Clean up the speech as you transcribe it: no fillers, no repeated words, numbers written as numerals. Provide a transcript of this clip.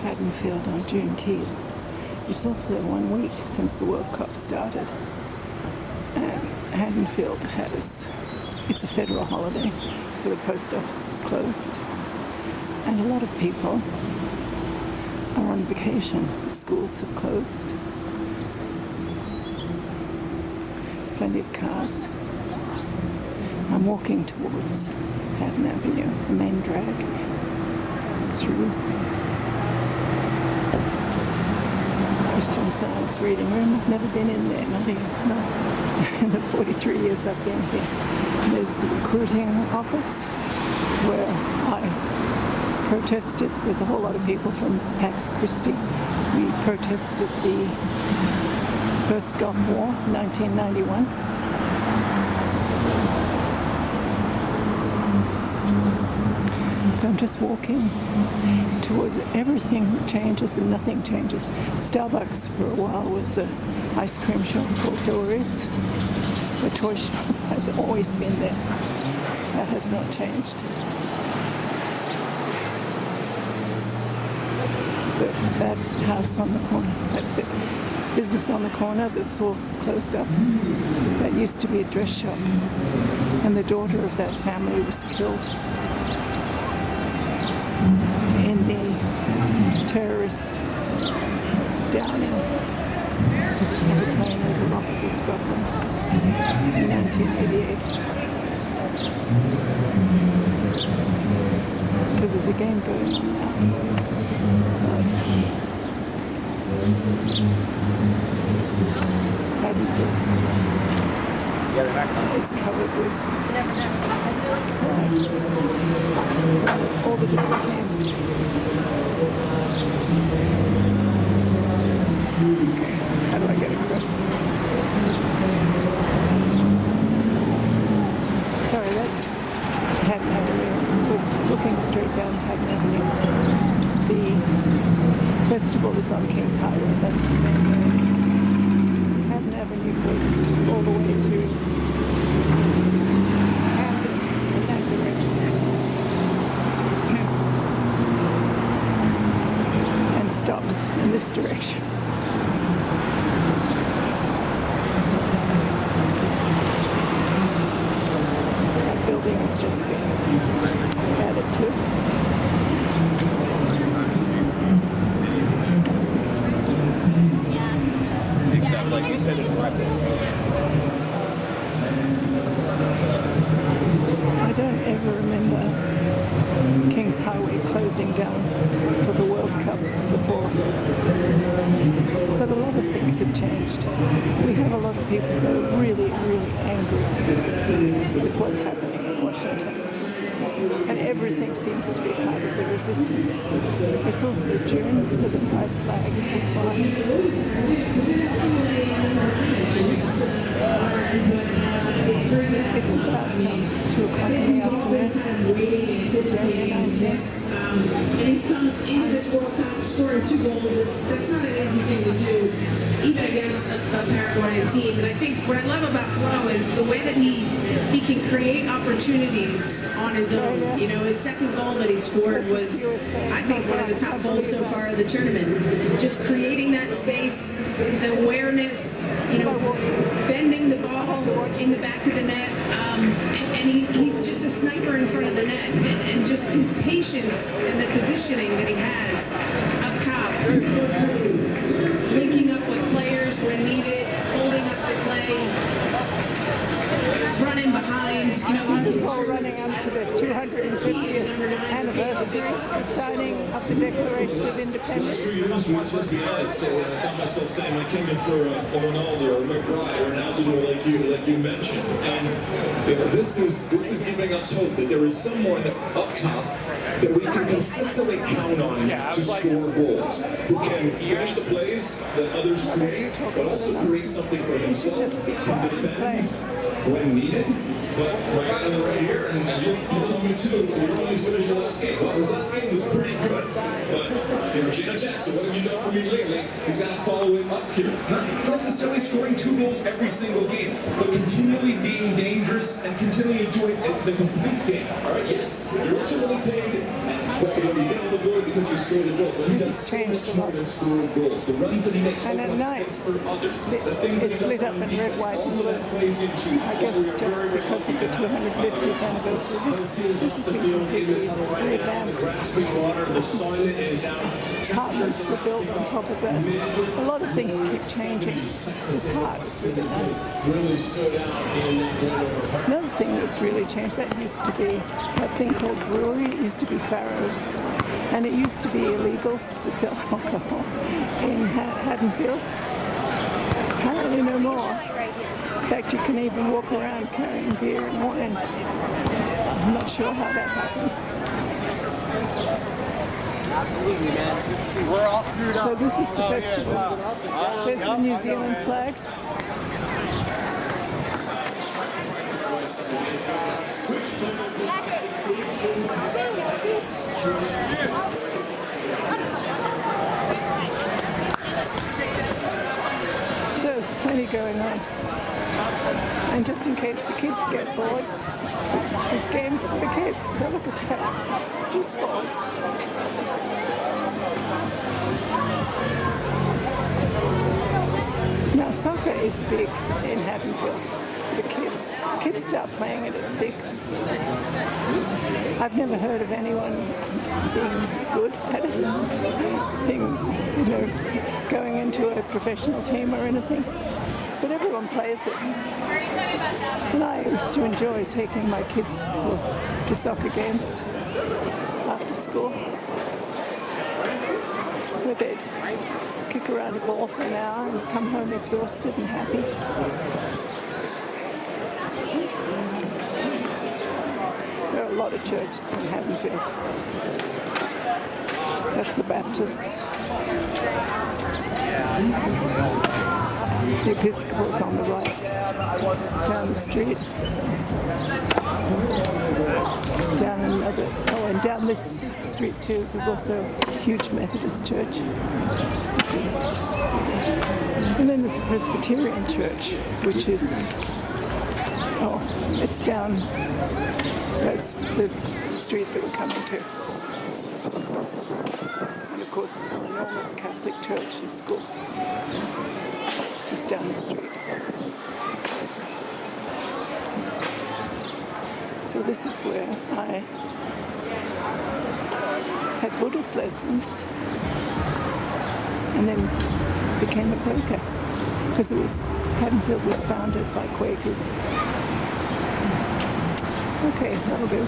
Haddonfield on Juneteenth. It's also 1 week since the World Cup started. And Haddonfield it's a federal holiday, so the post office is closed. And a lot of people are on vacation. The schools have closed. Plenty of cars. I'm walking towards Haddon Avenue, the main drag, through Christian Science Reading Room. I've never been in there, not even in the 43 years I've been here. And there's the recruiting office where I protested with a whole lot of people from Pax Christi. We protested the first Gulf War, 1991. So I'm just walking towards it. Everything changes and nothing changes. Starbucks for a while was an ice cream shop called Hillary's. The toy shop has always been there. That has not changed. That house on the corner, that business on the corner that's all closed up, that used to be a dress shop. And the daughter of that family was killed in the terrorist downing of a plane over Rockville, Scotland in 1988. So there's a game going on now. Haddonfield is covered with flags. All the different teams. Okay, how do I get across? Sorry, that's Haddon Avenue. We're looking straight down Haddon Avenue. The festival is on Kings Highway. That's the main road. Haddon Avenue goes all the way to Hampton in that direction. And stops in this direction. That building has just been added to. Like you said, it's I don't ever remember Kings Highway closing down for the World Cup before. But a lot of things have changed. We have a lot of people who are really, really angry with what's happening in Washington. And everything seems to be part of the resistance. It's also June, so the pride flag is flying. It's about 2 o'clock in the afternoon. And he's come into this World Cup scoring 2 goals. That's not an easy thing to do, even against a Paraguayan team. And I think what I love about Flo is the way that he can create opportunities on his own. You know, his second goal that he scored was, I think, one of the top goals so far of the tournament. Just creating that space, the awareness, you know, bending the ball in the back of the net. And he's just a sniper in front of the net. And just his patience and the positioning that he has up top. Linking up with players when needed, holding up the play, running behind, you know. This is all running up to the 250th anniversary signing of the Declaration of Independence. Let's be honest, I found myself saying I came in for a Ronaldo or a McBride or an Altidore like you mentioned. And you know, this is giving us hope that there is someone up top that we can consistently count on to score goals, who can finish the plays that others create, but also create something for himself, can defend when needed. But my guy on the right here, and you told me too, you're only as good as your last game. Well, his last game was pretty good, but you know, Gino Jackson, what have you done for me lately? He's got to follow it up here. Not necessarily scoring 2 goals every single game, but continually being dangerous and continually doing the complete game. All right, yes, you're ultimately paid. But you get all the glory because you scored the goals. But he This does has so changed much a more lot. than scoring goals. The runs that he makes And at open up night, space for others. The things that he it's does lit up on in defense, red, white, all and of blue. that plays into I guess just because of the 250th anniversary. This has been completely revamped. rasping water, the soil is out. Apartments were built on top of that. A lot of things keep changing. This heart is really nice. Really stood out in that window. Another thing that's really changed, that used to be that thing called brewery. It used to be Farrow's. And it used to be illegal to sell alcohol in Haddonfield. Apparently no more. In fact, you can even walk around carrying beer and wine. I'm not sure how that happened. Absolutely, man. We're all screwed up. So this is the festival. There's the New Zealand flag. So there's plenty going on. And just in case the kids get bored, there's games for the kids. So look at that. Foosball. Now soccer is big in Haddonfield for kids. Kids start playing it at 6. I've never heard of anyone being good at it, going into a professional team or anything. But everyone plays it. And I used to enjoy taking my kids to soccer games after school, where they'd kick around a ball for an hour and come home exhausted and happy. There are a lot of churches in Haddonfield. That's the Baptists. The Episcopal's on the right, down the street. Down another, and down this street too, there's also a huge Methodist church. And then there's a Presbyterian church, which is, it's down, that's the street that we're coming to. And of course there's an enormous Catholic church and school just down the street. So this is where I had Buddhist lessons and then became a Quaker, because Haddonfield was founded by Quakers. Okay, that'll do.